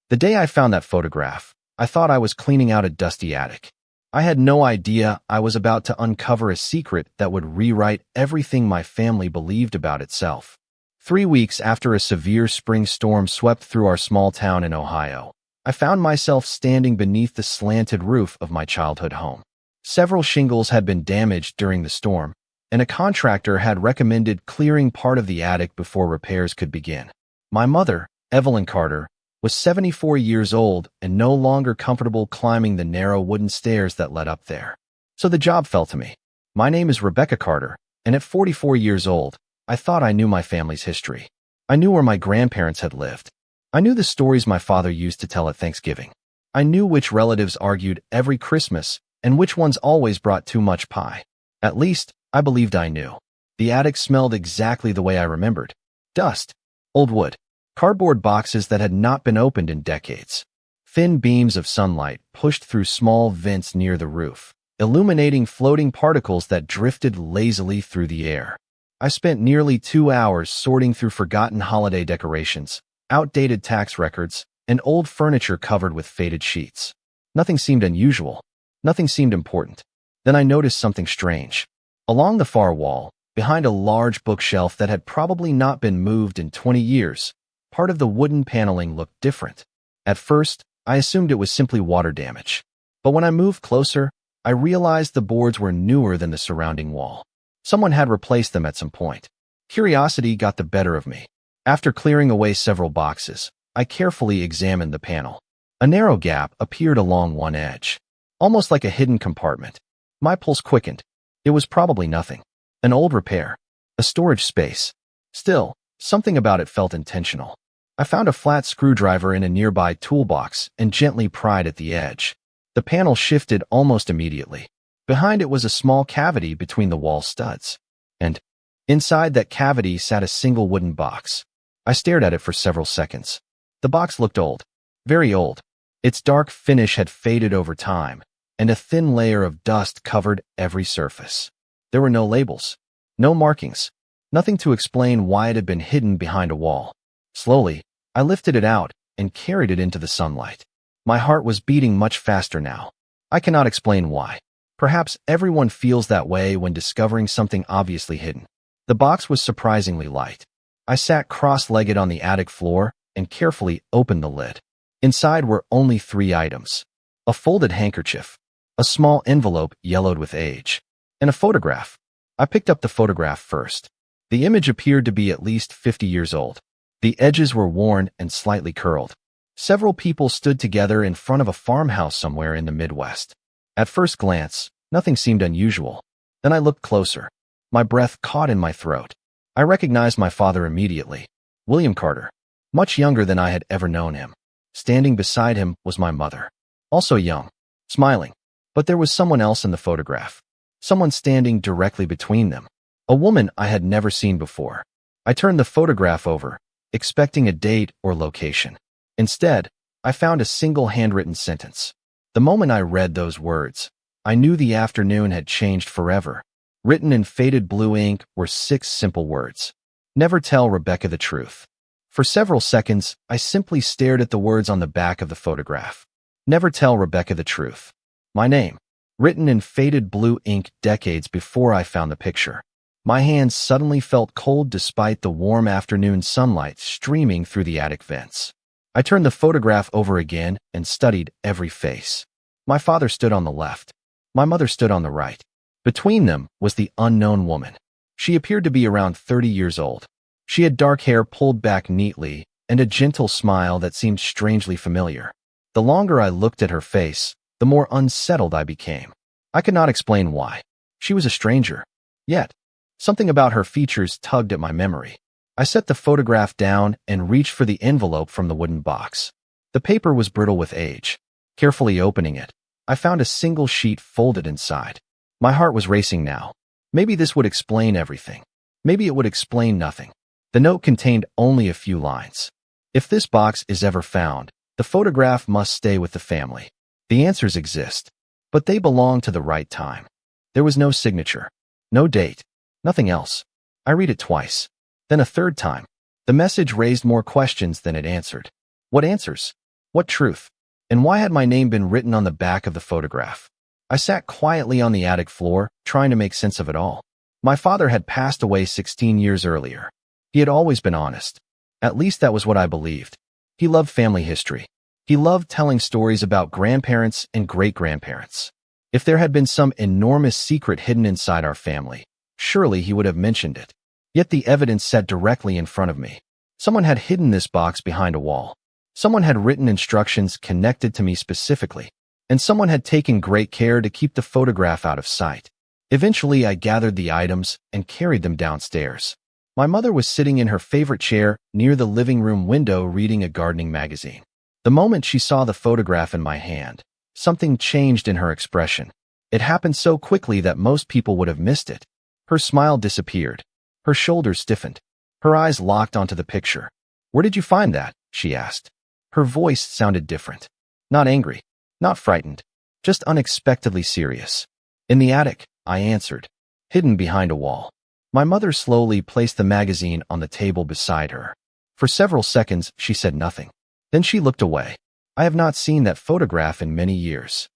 The day I found that photograph, I thought I was cleaning out a dusty attic. I had no idea I was about to uncover a secret that would rewrite everything my family believed about itself. 3 weeks after a severe spring storm swept through our small town in Ohio, I found myself standing beneath the slanted roof of my childhood home. Several shingles had been damaged during the storm, and a contractor had recommended clearing part of the attic before repairs could begin. My mother, Evelyn Carter, was 74 years old and no longer comfortable climbing the narrow wooden stairs that led up there. So the job fell to me. My name is Rebecca Carter, and at 44 years old, I thought I knew my family's history. I knew where my grandparents had lived. I knew the stories my father used to tell at Thanksgiving. I knew which relatives argued every Christmas and which ones always brought too much pie. At least, I believed I knew. The attic smelled exactly the way I remembered. Dust, old wood, cardboard boxes that had not been opened in decades. Thin beams of sunlight pushed through small vents near the roof, illuminating floating particles that drifted lazily through the air. I spent nearly 2 hours sorting through forgotten holiday decorations, outdated tax records, and old furniture covered with faded sheets. Nothing seemed unusual. Nothing seemed important. Then I noticed something strange. Along the far wall, behind a large bookshelf that had probably not been moved in 20 years, part of the wooden paneling looked different. At first, I assumed it was simply water damage. But when I moved closer, I realized the boards were newer than the surrounding wall. Someone had replaced them at some point. Curiosity got the better of me. After clearing away several boxes, I carefully examined the panel. A narrow gap appeared along one edge, almost like a hidden compartment. My pulse quickened. It was probably nothing. An old repair. A storage space. Still, something about it felt intentional. I found a flat screwdriver in a nearby toolbox and gently pried at the edge. The panel shifted almost immediately. Behind it was a small cavity between the wall studs. And inside that cavity sat a single wooden box. I stared at it for several seconds. The box looked old. Very old. Its dark finish had faded over time, and a thin layer of dust covered every surface. There were no labels, no markings, nothing to explain why it had been hidden behind a wall. Slowly, I lifted it out and carried it into the sunlight. My heart was beating much faster now. I cannot explain why. Perhaps everyone feels that way when discovering something obviously hidden. The box was surprisingly light. I sat cross-legged on the attic floor and carefully opened the lid. Inside were only 3 items: a folded handkerchief, a small envelope yellowed with age, and a photograph. I picked up the photograph first. The image appeared to be at least 50 years old. The edges were worn and slightly curled. Several people stood together in front of a farmhouse somewhere in the Midwest. At first glance, nothing seemed unusual. Then I looked closer. My breath caught in my throat. I recognized my father immediately. William Carter, much younger than I had ever known him. Standing beside him was my mother, also young, smiling. But there was someone else in the photograph. Someone standing directly between them. A woman I had never seen before. I turned the photograph over, expecting a date or location. Instead, I found a single handwritten sentence. The moment I read those words, I knew the afternoon had changed forever. Written in faded blue ink were 6 simple words. Never tell Rebecca the truth. For several seconds, I simply stared at the words on the back of the photograph. Never tell Rebecca the truth. My name, written in faded blue ink decades before I found the picture. My hands suddenly felt cold despite the warm afternoon sunlight streaming through the attic vents. I turned the photograph over again and studied every face. My father stood on the left. My mother stood on the right. Between them was the unknown woman. She appeared to be around 30 years old. She had dark hair pulled back neatly and a gentle smile that seemed strangely familiar. The longer I looked at her face, the more unsettled I became. I could not explain why. She was a stranger. Yet, something about her features tugged at my memory. I set the photograph down and reached for the envelope from the wooden box. The paper was brittle with age. Carefully opening it, I found a single sheet folded inside. My heart was racing now. Maybe this would explain everything. Maybe it would explain nothing. The note contained only a few lines. If this box is ever found, the photograph must stay with the family. The answers exist, but they belong to the right time. There was no signature, no date, nothing else. I read it twice, then a third time. The message raised more questions than it answered. What answers? What truth? And why had my name been written on the back of the photograph? I sat quietly on the attic floor, trying to make sense of it all. My father had passed away 16 years earlier. He had always been honest. At least that was what I believed. He loved family history. He loved telling stories about grandparents and great-grandparents. If there had been some enormous secret hidden inside our family, surely he would have mentioned it. Yet the evidence sat directly in front of me. Someone had hidden this box behind a wall. Someone had written instructions connected to me specifically, and someone had taken great care to keep the photograph out of sight. Eventually, I gathered the items and carried them downstairs. My mother was sitting in her favorite chair near the living room window reading a gardening magazine. The moment she saw the photograph in my hand, something changed in her expression. It happened so quickly that most people would have missed it. Her smile disappeared. Her shoulders stiffened. Her eyes locked onto the picture. "Where did you find that?" she asked. Her voice sounded different. Not angry, not frightened, just unexpectedly serious. "In the attic," I answered, "hidden behind a wall." My mother slowly placed the magazine on the table beside her. For several seconds, she said nothing. Then she looked away. I have not seen that photograph in many years.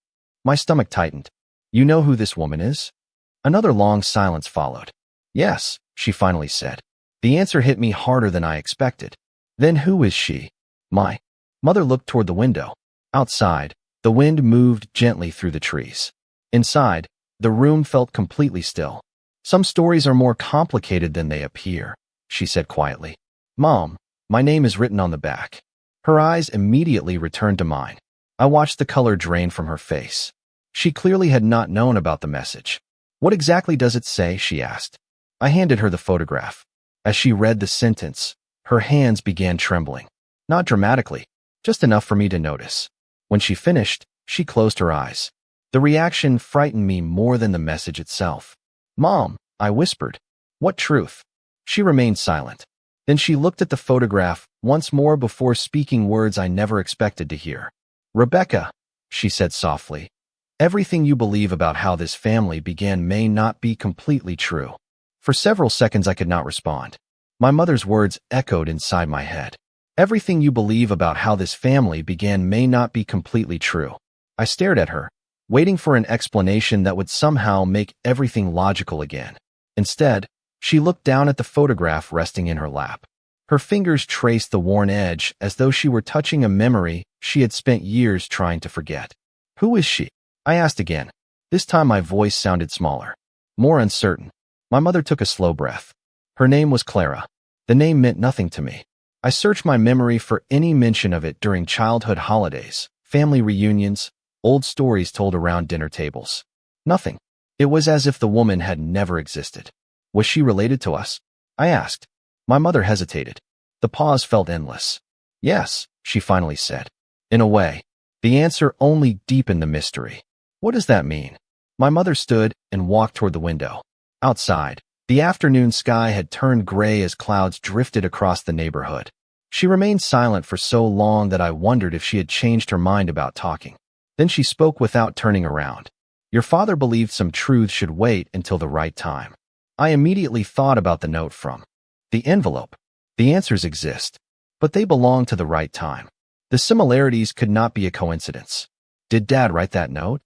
My stomach tightened. "You know who this woman is?" Another long silence followed. "Yes," she finally said. The answer hit me harder than I expected. "Then who is she?" My mother looked toward the window. Outside, the wind moved gently through the trees. Inside, the room felt completely still. "Some stories are more complicated than they appear," she said quietly. "Mom, my name is written on the back." Her eyes immediately returned to mine. I watched the color drain from her face. She clearly had not known about the message. "What exactly does it say?" she asked. I handed her the photograph. As she read the sentence, her hands began trembling. Not dramatically, just enough for me to notice. When she finished, she closed her eyes. The reaction frightened me more than the message itself. "Mom," I whispered. "What truth?" She remained silent. Then she looked at the photograph once more before speaking words I never expected to hear. "Rebecca," she said softly, "everything you believe about how this family began may not be completely true." For several seconds I could not respond. My mother's words echoed inside my head. "Everything you believe about how this family began may not be completely true." I stared at her, waiting for an explanation that would somehow make everything logical again. Instead, she looked down at the photograph resting in her lap. Her fingers traced the worn edge as though she were touching a memory she had spent years trying to forget. "Who is she?" I asked again. This time my voice sounded smaller, more uncertain. My mother took a slow breath. Her name was Clara. The name meant nothing to me. I searched my memory for any mention of it during childhood holidays, family reunions, old stories told around dinner tables. Nothing. It was as if the woman had never existed. Was she related to us? I asked. My mother hesitated. The pause felt endless. "Yes," she finally said. "In a way." The answer only deepened the mystery. "What does that mean?" My mother stood and walked toward the window. Outside, the afternoon sky had turned gray as clouds drifted across the neighborhood. She remained silent for so long that I wondered if she had changed her mind about talking. Then she spoke without turning around. "Your father believed some truths should wait until the right time." I immediately thought about the note from the envelope. The answers exist, but they belong to the right time. The similarities could not be a coincidence. "Did Dad write that note?"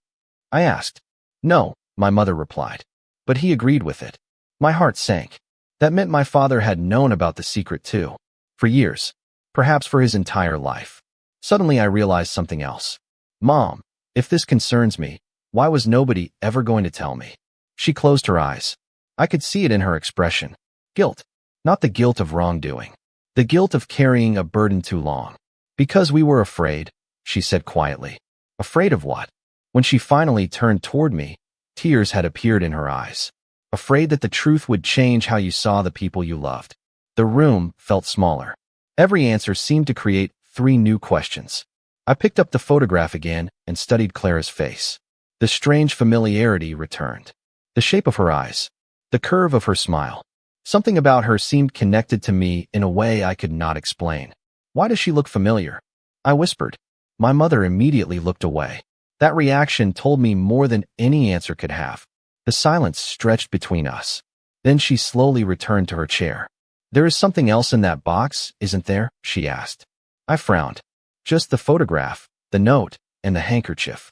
I asked. "No," my mother replied, "but he agreed with it." My heart sank. That meant my father had known about the secret too. For years, perhaps for his entire life. Suddenly I realized something else. "Mom, if this concerns me, why was nobody ever going to tell me?" She closed her eyes. I could see it in her expression. Guilt. Not the guilt of wrongdoing. The guilt of carrying a burden too long. "Because we were afraid," she said quietly. Afraid of what? When she finally turned toward me, tears had appeared in her eyes. Afraid that the truth would change how you saw the people you loved. The room felt smaller. Every answer seemed to create 3 new questions. I picked up the photograph again and studied Clara's face. The strange familiarity returned. The shape of her eyes. The curve of her smile. Something about her seemed connected to me in a way I could not explain. "Why does she look familiar?" I whispered. My mother immediately looked away. That reaction told me more than any answer could have. The silence stretched between us. Then she slowly returned to her chair. "There is something else in that box, isn't there?" she asked. I frowned. Just the photograph, the note, and the handkerchief.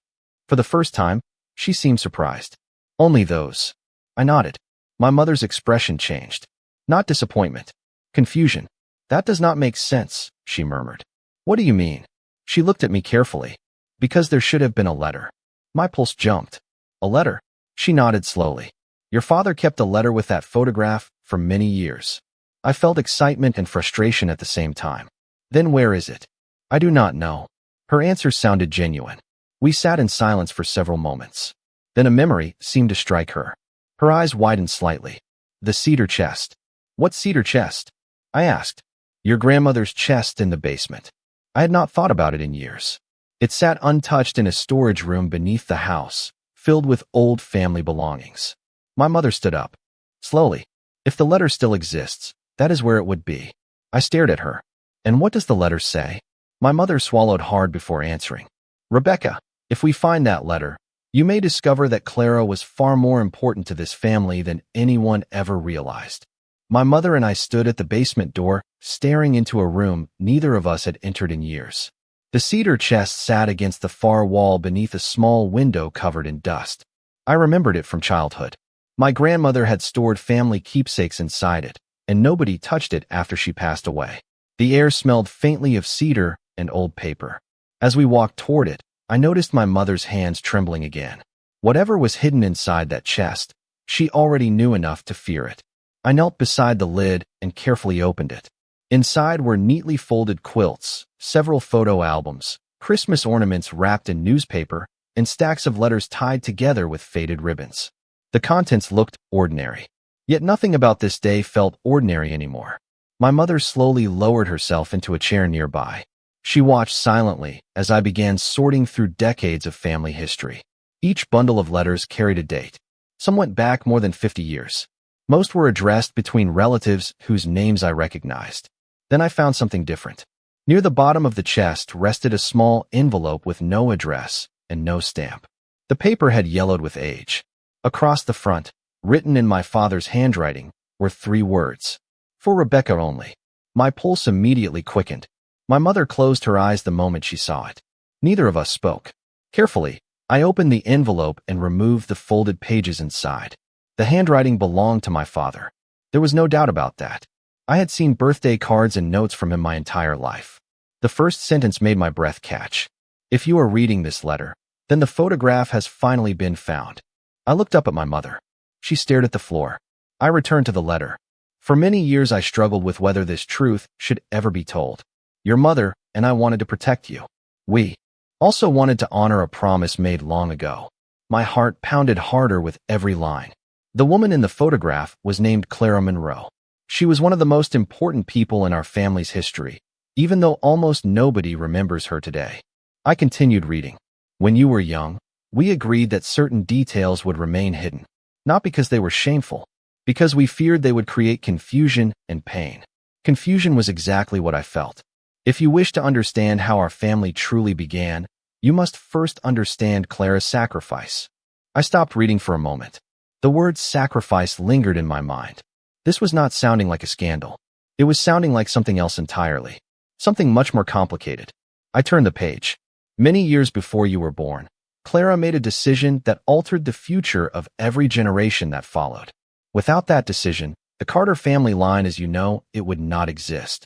For the first time, she seemed surprised. Only those. I nodded. My mother's expression changed. Not disappointment. Confusion. That does not make sense, she murmured. What do you mean? She looked at me carefully. Because there should have been a letter. My pulse jumped. A letter? She nodded slowly. Your father kept a letter with that photograph for many years. I felt excitement and frustration at the same time. Then where is it? I do not know. Her answer sounded genuine. We sat in silence for several moments. Then a memory seemed to strike her. Her eyes widened slightly. The cedar chest. What cedar chest? I asked. Your grandmother's chest in the basement. I had not thought about it in years. It sat untouched in a storage room beneath the house, filled with old family belongings. My mother stood up. Slowly. If the letter still exists, that is where it would be. I stared at her. And what does the letter say? My mother swallowed hard before answering. Rebecca, if we find that letter, you may discover that Clara was far more important to this family than anyone ever realized. My mother and I stood at the basement door, staring into a room neither of us had entered in years. The cedar chest sat against the far wall beneath a small window covered in dust. I remembered it from childhood. My grandmother had stored family keepsakes inside it, and nobody touched it after she passed away. The air smelled faintly of cedar and old paper. As we walked toward it, I noticed my mother's hands trembling again. Whatever was hidden inside that chest, she already knew enough to fear it. I knelt beside the lid and carefully opened it. Inside were neatly folded quilts, several photo albums, Christmas ornaments wrapped in newspaper, and stacks of letters tied together with faded ribbons. The contents looked ordinary. Yet nothing about this day felt ordinary anymore. My mother slowly lowered herself into a chair nearby. She watched silently as I began sorting through decades of family history. Each bundle of letters carried a date. Some went back more than 50 years. Most were addressed between relatives whose names I recognized. Then I found something different. Near the bottom of the chest rested a small envelope with no address and no stamp. The paper had yellowed with age. Across the front, written in my father's handwriting, were 3 words. For Rebecca only. My pulse immediately quickened. My mother closed her eyes the moment she saw it. Neither of us spoke. Carefully, I opened the envelope and removed the folded pages inside. The handwriting belonged to my father. There was no doubt about that. I had seen birthday cards and notes from him my entire life. The first sentence made my breath catch. If you are reading this letter, then the photograph has finally been found. I looked up at my mother. She stared at the floor. I returned to the letter. For many years I struggled with whether this truth should ever be told. Your mother and I wanted to protect you. We also wanted to honor a promise made long ago. My heart pounded harder with every line. The woman in the photograph was named Clara Monroe. She was one of the most important people in our family's history, even though almost nobody remembers her today. I continued reading. When you were young, we agreed that certain details would remain hidden, not because they were shameful, because we feared they would create confusion and pain. Confusion was exactly what I felt. If you wish to understand how our family truly began, you must first understand Clara's sacrifice. I stopped reading for a moment. The word sacrifice lingered in my mind. This was not sounding like a scandal. It was sounding like something else entirely. Something much more complicated. I turned the page. Many years before you were born, Clara made a decision that altered the future of every generation that followed. Without that decision, the Carter family line as you know, it would not exist.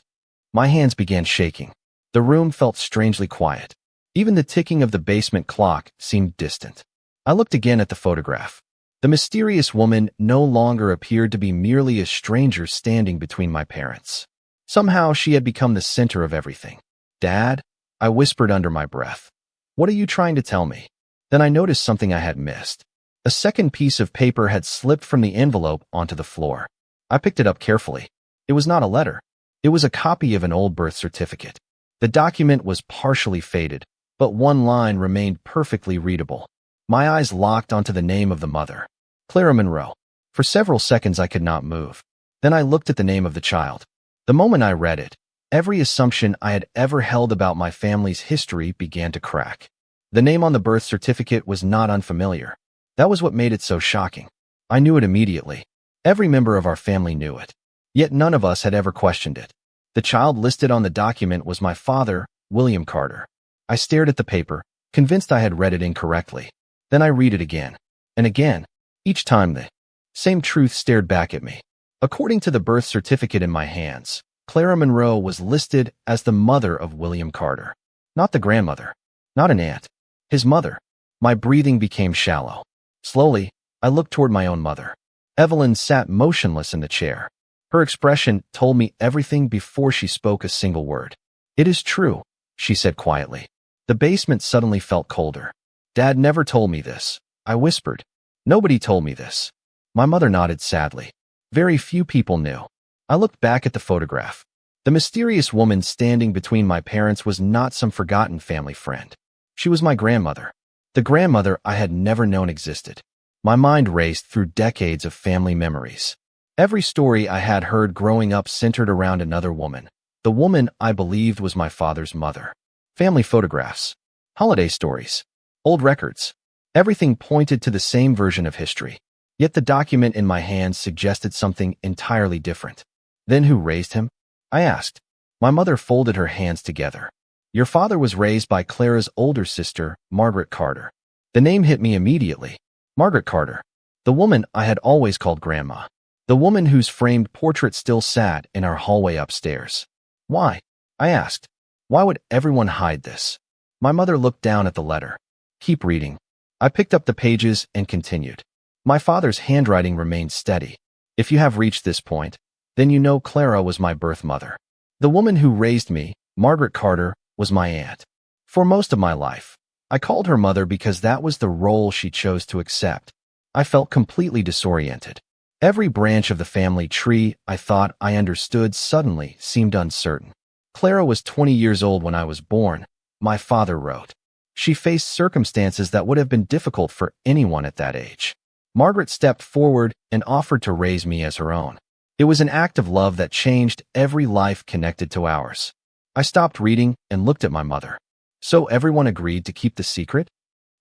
My hands began shaking. The room felt strangely quiet. Even the ticking of the basement clock seemed distant. I looked again at the photograph. The mysterious woman no longer appeared to be merely a stranger standing between my parents. Somehow she had become the center of everything. Dad, I whispered under my breath. What are you trying to tell me? Then I noticed something I had missed. A second piece of paper had slipped from the envelope onto the floor. I picked it up carefully. It was not a letter. It was a copy of an old birth certificate. The document was partially faded, but one line remained perfectly readable. My eyes locked onto the name of the mother, Clara Monroe. For several seconds I could not move. Then I looked at the name of the child. The moment I read it, every assumption I had ever held about my family's history began to crack. The name on the birth certificate was not unfamiliar. That was what made it so shocking. I knew it immediately. Every member of our family knew it. Yet none of us had ever questioned it. The child listed on the document was my father, William Carter. I stared at the paper, convinced I had read it incorrectly. Then I read it again. And again. Each time the same truth stared back at me. According to the birth certificate in my hands, Clara Monroe was listed as the mother of William Carter. Not the grandmother. Not an aunt. His mother. My breathing became shallow. Slowly, I looked toward my own mother. Evelyn sat motionless in the chair. Her expression told me everything before she spoke a single word. "It is true," she said quietly. The basement suddenly felt colder. "Dad never told me this," I whispered. "Nobody told me this." My mother nodded sadly. Very few people knew. I looked back at the photograph. The mysterious woman standing between my parents was not some forgotten family friend. She was my grandmother. The grandmother I had never known existed. My mind raced through decades of family memories. Every story I had heard growing up centered around another woman, the woman I believed was my father's mother. Family photographs, holiday stories, old records. Everything pointed to the same version of history. Yet the document in my hands suggested something entirely different. "Then who raised him?" I asked. My mother folded her hands together. "Your father was raised by Clara's older sister, Margaret Carter." The name hit me immediately. Margaret Carter. The woman I had always called Grandma. The woman whose framed portrait still sat in our hallway upstairs. "Why?" I asked. "Why would everyone hide this?" My mother looked down at the letter. "Keep reading." I picked up the pages and continued. My father's handwriting remained steady. "If you have reached this point, then you know Clara was my birth mother. The woman who raised me, Margaret Carter, was my aunt. For most of my life, I called her mother because that was the role she chose to accept. I felt completely disoriented. Every branch of the family tree I thought I understood suddenly seemed uncertain. Clara was 20 years old when I was born, my father wrote. She faced circumstances that would have been difficult for anyone at that age. Margaret stepped forward and offered to raise me as her own. It was an act of love that changed every life connected to ours. I stopped reading and looked at my mother. "So everyone agreed to keep the secret?"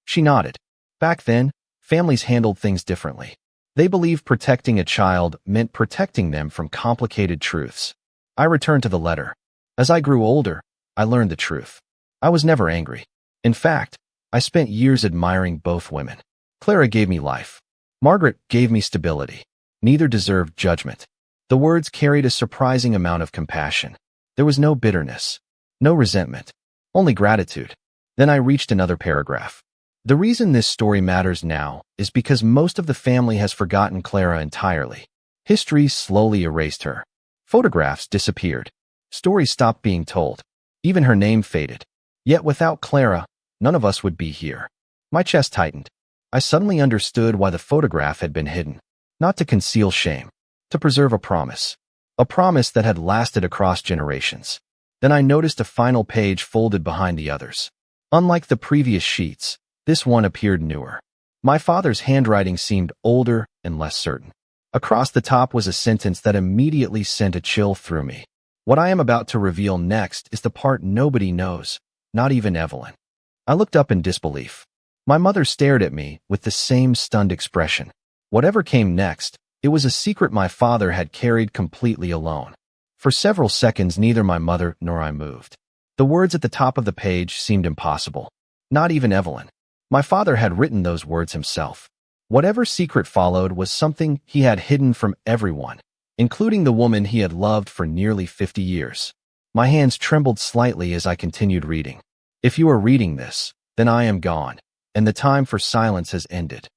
She nodded. Back then, families handled things differently. They believed protecting a child meant protecting them from complicated truths. I returned to the letter. As I grew older, I learned the truth. I was never angry. In fact, I spent years admiring both women. Clara gave me life. Margaret gave me stability. Neither deserved judgment. The words carried a surprising amount of compassion. There was no bitterness, no resentment, only gratitude. Then I reached another paragraph. "The reason this story matters now is because most of the family has forgotten Clara entirely. History slowly erased her. Photographs disappeared. Stories stopped being told. Even her name faded. Yet without Clara, none of us would be here." My chest tightened. I suddenly understood why the photograph had been hidden. Not to conceal shame, to preserve a promise. A promise that had lasted across generations. Then I noticed a final page folded behind the others. Unlike the previous sheets, this one appeared newer. My father's handwriting seemed older and less certain. Across the top was a sentence that immediately sent a chill through me. "What I am about to reveal next is the part nobody knows, not even Evelyn." I looked up in disbelief. My mother stared at me with the same stunned expression. Whatever came next, it was a secret my father had carried completely alone. For several seconds, neither my mother nor I moved. The words at the top of the page seemed impossible. Not even Evelyn. My father had written those words himself. Whatever secret followed was something he had hidden from everyone, including the woman he had loved for nearly 50 years. My hands trembled slightly as I continued reading. "If you are reading this, then I am gone, and the time for silence has ended."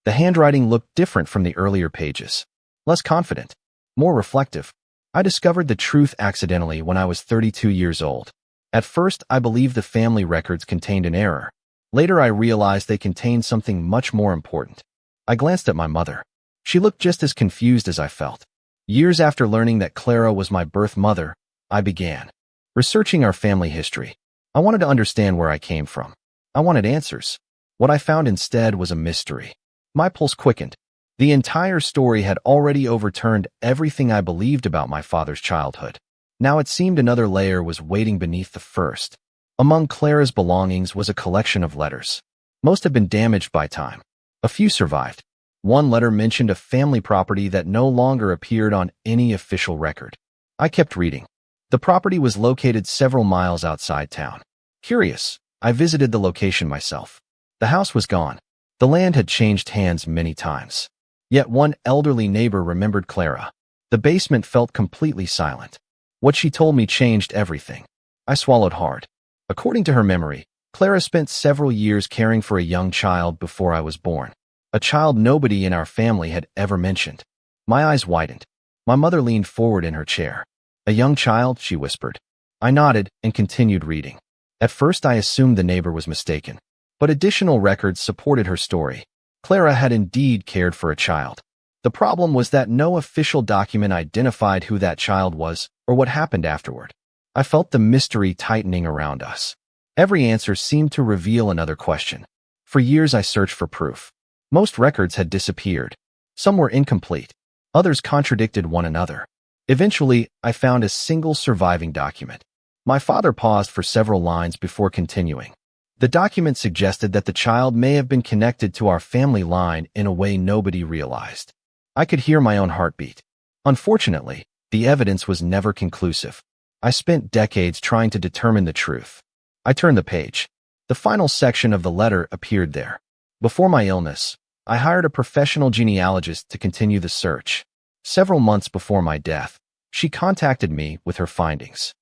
The handwriting looked different from the earlier pages. Less confident, more reflective. I discovered the truth accidentally when I was 32 years old. At first, I believed the family records contained an error. Later, I realized they contained something much more important. I glanced at my mother. She looked just as confused as I felt. Years after learning that Clara was my birth mother, I began researching our family history. I wanted to understand where I came from. I wanted answers. What I found instead was a mystery. My pulse quickened. The entire story had already overturned everything I believed about my father's childhood. Now it seemed another layer was waiting beneath the first. Among Clara's belongings was a collection of letters. Most had been damaged by time. A few survived. One letter mentioned a family property that no longer appeared on any official record. I kept reading. The property was located several miles outside town. Curious, I visited the location myself. The house was gone. The land had changed hands many times. Yet one elderly neighbor remembered Clara. The basement felt completely silent. What she told me changed everything. I swallowed hard. According to her memory, Clara spent several years caring for a young child before I was born. A child nobody in our family had ever mentioned. My eyes widened. My mother leaned forward in her chair. "A young child," she whispered. I nodded and continued reading. At first I assumed the neighbor was mistaken, but additional records supported her story. Clara had indeed cared for a child. The problem was that no official document identified who that child was or what happened afterward. I felt the mystery tightening around us. Every answer seemed to reveal another question. For years I searched for proof. Most records had disappeared. Some were incomplete. Others contradicted one another. Eventually, I found a single surviving document. My father paused for several lines before continuing. The document suggested that the child may have been connected to our family line in a way nobody realized. I could hear my own heartbeat. Unfortunately, the evidence was never conclusive. I spent decades trying to determine the truth. I turned the page. The final section of the letter appeared there. Before my illness, I hired a professional genealogist to continue the search. Several months before my death, she contacted me with her findings.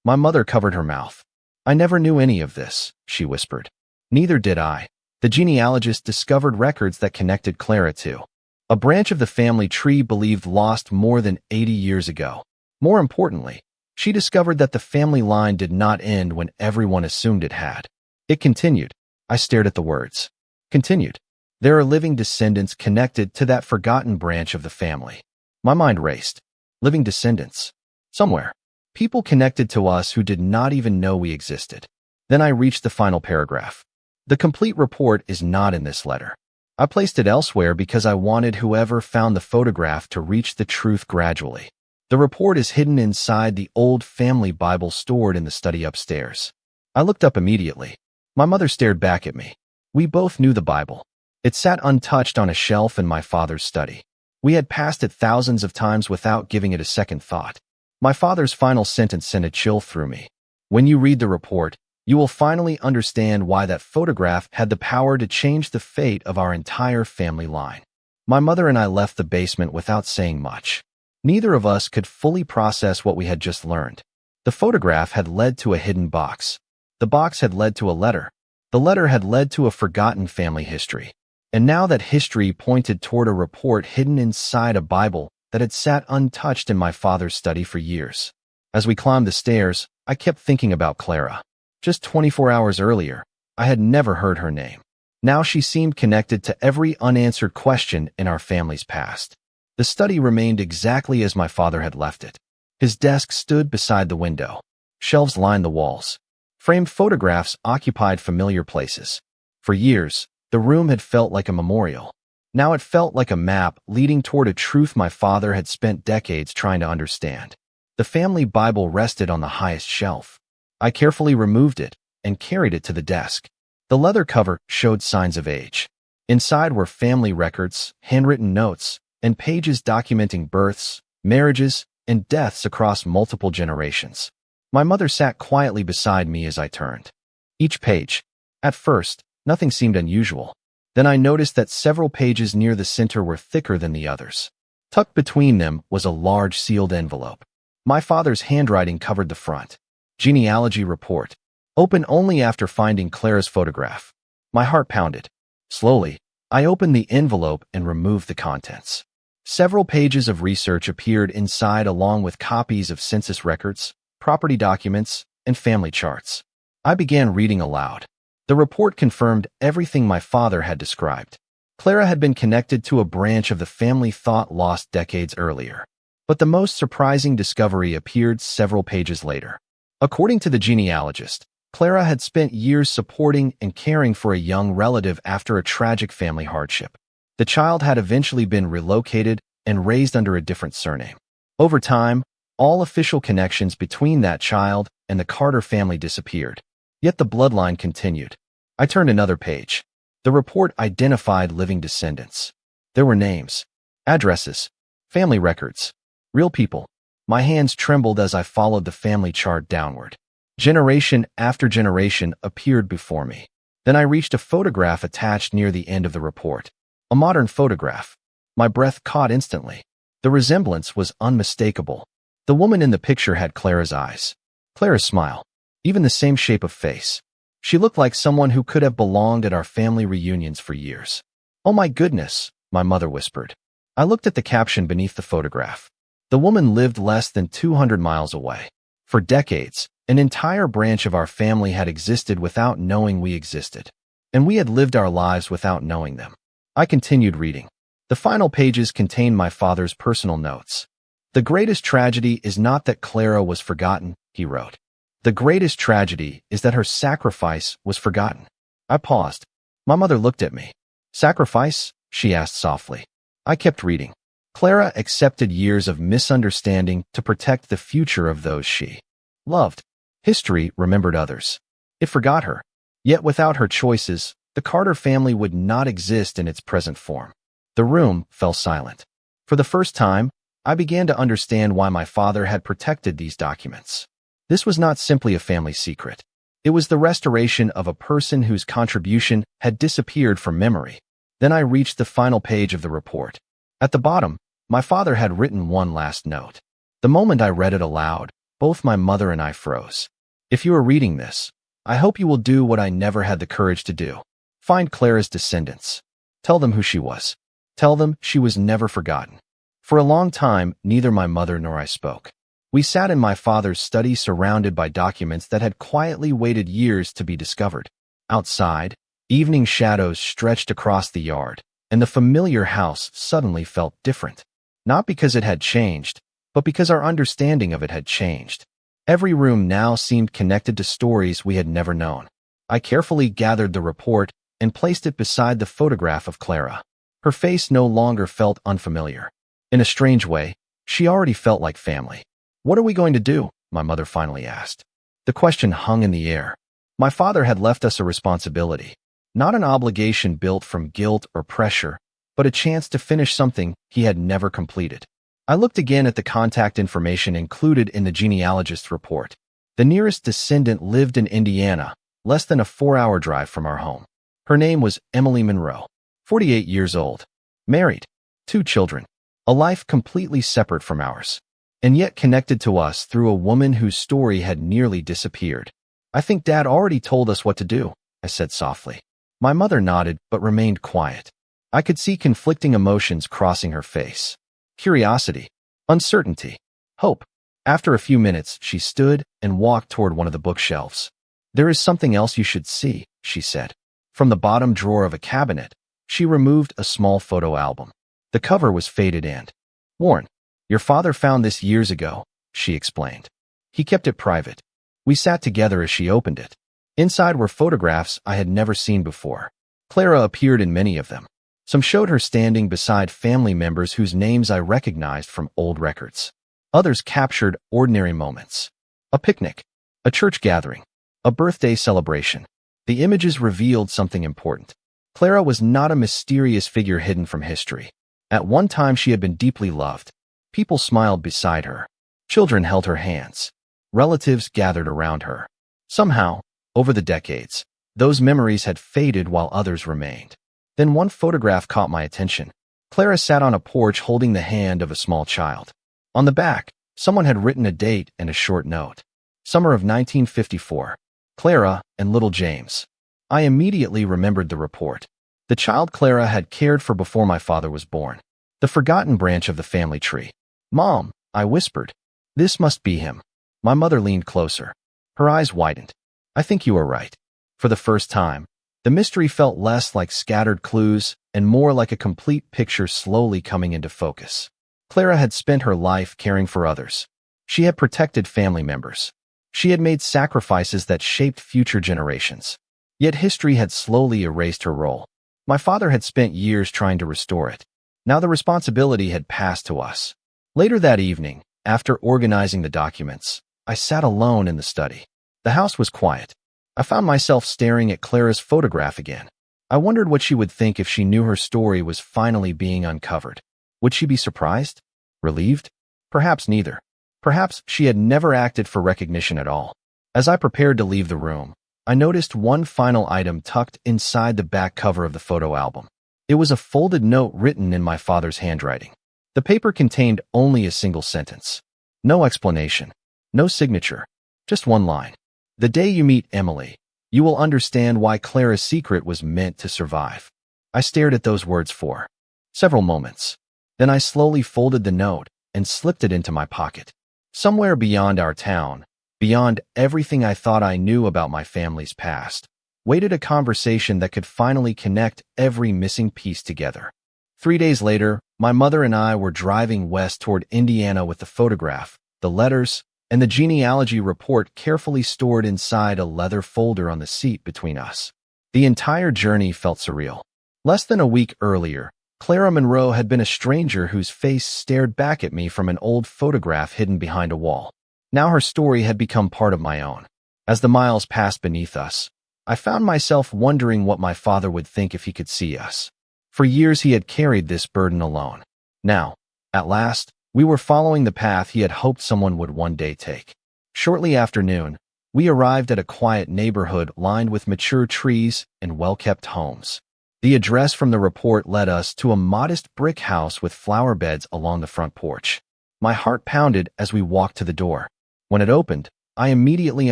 My mother covered her mouth. "I never knew any of this," she whispered. Neither did I. The genealogist discovered records that connected Clara to a branch of the family tree believed lost more than 80 years ago. More importantly, she discovered that the family line did not end when everyone assumed it had. It continued. I stared at the words. Continued. There are living descendants connected to that forgotten branch of the family. My mind raced. Living descendants. Somewhere. People connected to us who did not even know we existed. Then I reached the final paragraph. The complete report is not in this letter. I placed it elsewhere because I wanted whoever found the photograph to reach the truth gradually. The report is hidden inside the old family Bible stored in the study upstairs. I looked up immediately. My mother stared back at me. We both knew the Bible. It sat untouched on a shelf in my father's study. We had passed it thousands of times without giving it a second thought. My father's final sentence sent a chill through me. When you read the report, you will finally understand why that photograph had the power to change the fate of our entire family line. My mother and I left the basement without saying much. Neither of us could fully process what we had just learned. The photograph had led to a hidden box. The box had led to a letter. The letter had led to a forgotten family history. And now that history pointed toward a report hidden inside a Bible that had sat untouched in my father's study for years. As we climbed the stairs, I kept thinking about Clara. Just 24 hours earlier, I had never heard her name. Now she seemed connected to every unanswered question in our family's past. The study remained exactly as my father had left it. His desk stood beside the window. Shelves lined the walls. Framed photographs occupied familiar places. For years, the room had felt like a memorial. Now it felt like a map leading toward a truth my father had spent decades trying to understand. The family Bible rested on the highest shelf. I carefully removed it and carried it to the desk. The leather cover showed signs of age. Inside were family records, handwritten notes, and pages documenting births, marriages, and deaths across multiple generations. My mother sat quietly beside me as I turned. Each page. At first, nothing seemed unusual. Then I noticed that several pages near the center were thicker than the others. Tucked between them was a large sealed envelope. My father's handwriting covered the front. Genealogy report. Open only after finding Clara's photograph. My heart pounded. Slowly, I opened the envelope and removed the contents. Several pages of research appeared inside along with copies of census records, property documents, and family charts. I began reading aloud. The report confirmed everything my father had described. Clara had been connected to a branch of the family thought lost decades earlier. But the most surprising discovery appeared several pages later. According to the genealogist, Clara had spent years supporting and caring for a young relative after a tragic family hardship. The child had eventually been relocated and raised under a different surname. Over time, all official connections between that child and the Carter family disappeared. Yet the bloodline continued. I turned another page. The report identified living descendants. There were names, addresses, family records, real people. My hands trembled as I followed the family chart downward. Generation after generation appeared before me. Then I reached a photograph attached near the end of the report. A modern photograph. My breath caught instantly. The resemblance was unmistakable. The woman in the picture had Clara's eyes, Clara's smile, even the same shape of face. She looked like someone who could have belonged at our family reunions for years. "Oh my goodness," my mother whispered. I looked at the caption beneath the photograph. The woman lived less than 200 miles away. For decades, an entire branch of our family had existed without knowing we existed. And we had lived our lives without knowing them. I continued reading. The final pages contained my father's personal notes. "The greatest tragedy is not that Clara was forgotten," he wrote. "The greatest tragedy is that her sacrifice was forgotten." I paused. My mother looked at me. "Sacrifice?" she asked softly. I kept reading. "Clara accepted years of misunderstanding to protect the future of those she loved. History remembered others. It forgot her. Yet without her choices, the Carter family would not exist in its present form." The room fell silent. For the first time, I began to understand why my father had protected these documents. This was not simply a family secret. It was the restoration of a person whose contribution had disappeared from memory. Then I reached the final page of the report. At the bottom, my father had written one last note. The moment I read it aloud, both my mother and I froze. "If you are reading this, I hope you will do what I never had the courage to do. Find Clara's descendants. Tell them who she was. Tell them she was never forgotten." For a long time, neither my mother nor I spoke. We sat in my father's study surrounded by documents that had quietly waited years to be discovered. Outside, evening shadows stretched across the yard, and the familiar house suddenly felt different. Not because it had changed, but because our understanding of it had changed. Every room now seemed connected to stories we had never known. I carefully gathered the report and placed it beside the photograph of Clara. Her face no longer felt unfamiliar. In a strange way, she already felt like family. "What are we going to do?" my mother finally asked. The question hung in the air. My father had left us a responsibility, not an obligation built from guilt or pressure, but a chance to finish something he had never completed. I looked again at the contact information included in the genealogist's report. The nearest descendant lived in Indiana, less than a 4-hour drive from our home. Her name was Emily Monroe, 48 years old, married, 2 children, a life completely separate from ours, and yet connected to us through a woman whose story had nearly disappeared. "I think Dad already told us what to do," I said softly. My mother nodded but remained quiet. I could see conflicting emotions crossing her face. Curiosity, uncertainty, hope. After a few minutes, she stood and walked toward one of the bookshelves. "There is something else you should see," she said. From the bottom drawer of a cabinet, she removed a small photo album. The cover was faded and worn. "Your father found this years ago," she explained. "He kept it private." We sat together as she opened it. Inside were photographs I had never seen before. Clara appeared in many of them. Some showed her standing beside family members whose names I recognized from old records. Others captured ordinary moments. A picnic, a church gathering, a birthday celebration. The images revealed something important. Clara was not a mysterious figure hidden from history. At one time she had been deeply loved. People smiled beside her. Children held her hands. Relatives gathered around her. Somehow, over the decades, those memories had faded while others remained. Then one photograph caught my attention. Clara sat on a porch holding the hand of a small child. On the back, someone had written a date and a short note. Summer of 1954. Clara and little James. I immediately remembered the report. The child Clara had cared for before my father was born. The forgotten branch of the family tree. "Mom," I whispered. "This must be him." My mother leaned closer. Her eyes widened. "I think you are right." For the first time, the mystery felt less like scattered clues and more like a complete picture slowly coming into focus. Clara had spent her life caring for others. She had protected family members. She had made sacrifices that shaped future generations. Yet history had slowly erased her role. My father had spent years trying to restore it. Now the responsibility had passed to us. Later that evening, after organizing the documents, I sat alone in the study. The house was quiet. I found myself staring at Clara's photograph again. I wondered what she would think if she knew her story was finally being uncovered. Would she be surprised? Relieved? Perhaps neither. Perhaps she had never acted for recognition at all. As I prepared to leave the room, I noticed one final item tucked inside the back cover of the photo album. It was a folded note written in my father's handwriting. The paper contained only a single sentence. No explanation, no signature, just one line. The day you meet Emily, you will understand why Clara's secret was meant to survive. I stared at those words for several moments. Then I slowly folded the note and slipped it into my pocket. Somewhere beyond our town, beyond everything I thought I knew about my family's past, waited a conversation that could finally connect every missing piece together. 3 days later, my mother and I were driving west toward Indiana with the photograph, the letters, and the genealogy report carefully stored inside a leather folder on the seat between us. The entire journey felt surreal. Less than a week earlier, Clara Monroe had been a stranger whose face stared back at me from an old photograph hidden behind a wall. Now her story had become part of my own. As the miles passed beneath us, I found myself wondering what my father would think if he could see us. For years he had carried this burden alone. Now, at last, we were following the path he had hoped someone would one day take. Shortly after noon, we arrived at a quiet neighborhood lined with mature trees and well-kept homes. The address from the report led us to a modest brick house with flower beds along the front porch. My heart pounded as we walked to the door. When it opened, I immediately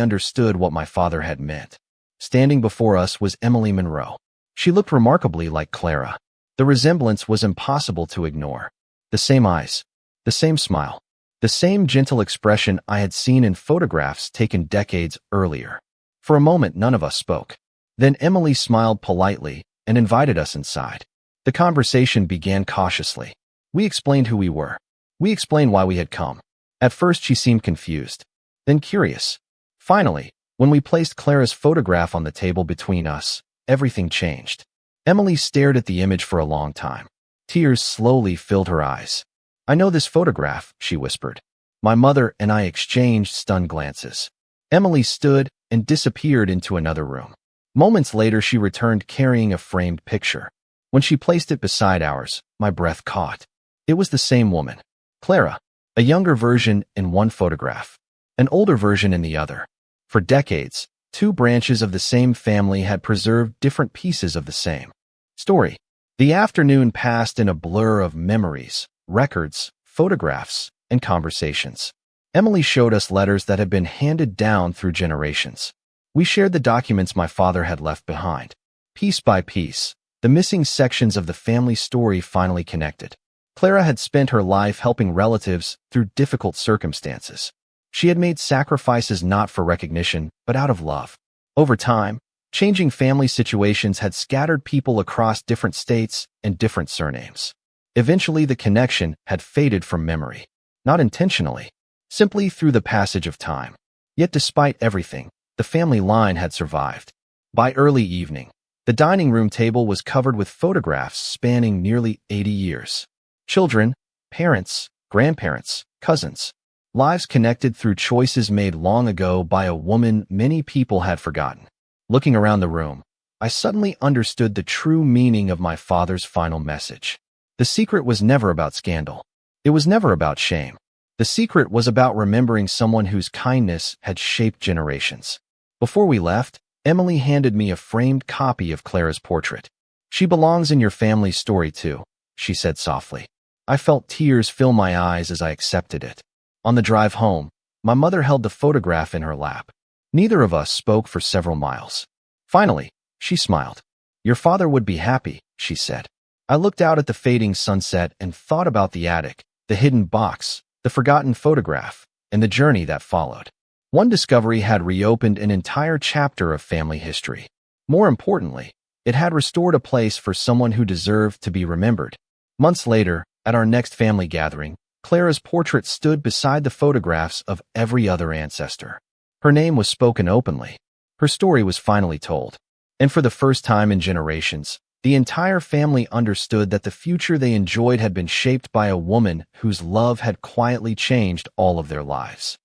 understood what my father had meant. Standing before us was Emily Monroe. She looked remarkably like Clara. The resemblance was impossible to ignore. The same eyes, the same smile, the same gentle expression I had seen in photographs taken decades earlier. For a moment, none of us spoke. Then Emily smiled politely and invited us inside. The conversation began cautiously. We explained who we were. We explained why we had come. At first, she seemed confused, then curious. Finally, when we placed Clara's photograph on the table between us, everything changed. Emily stared at the image for a long time. Tears slowly filled her eyes. "I know this photograph," she whispered. My mother and I exchanged stunned glances. Emily stood and disappeared into another room. Moments later, she returned carrying a framed picture. When she placed it beside ours, my breath caught. It was the same woman, Clara, a younger version in one photograph, an older version in the other. For decades, two branches of the same family had preserved different pieces of the same story. The afternoon passed in a blur of memories, records, photographs, and conversations. Emily showed us letters that had been handed down through generations. We shared the documents my father had left behind. Piece by piece, the missing sections of the family story finally connected. Clara had spent her life helping relatives through difficult circumstances. She had made sacrifices not for recognition, but out of love. Over time, changing family situations had scattered people across different states and different surnames. Eventually, the connection had faded from memory. Not intentionally, simply through the passage of time. Yet despite everything, the family line had survived. By early evening, the dining room table was covered with photographs spanning nearly 80 years. Children, parents, grandparents, cousins. Lives connected through choices made long ago by a woman many people had forgotten. Looking around the room, I suddenly understood the true meaning of my father's final message. The secret was never about scandal. It was never about shame. The secret was about remembering someone whose kindness had shaped generations. Before we left, Emily handed me a framed copy of Clara's portrait. "She belongs in your family's story too," she said softly. I felt tears fill my eyes as I accepted it. On the drive home, my mother held the photograph in her lap. Neither of us spoke for several miles. Finally, she smiled. "Your father would be happy," she said. I looked out at the fading sunset and thought about the attic, the hidden box, the forgotten photograph, and the journey that followed. One discovery had reopened an entire chapter of family history. More importantly, it had restored a place for someone who deserved to be remembered. Months later, at our next family gathering, Clara's portrait stood beside the photographs of every other ancestor. Her name was spoken openly. Her story was finally told. And for the first time in generations, the entire family understood that the future they enjoyed had been shaped by a woman whose love had quietly changed all of their lives.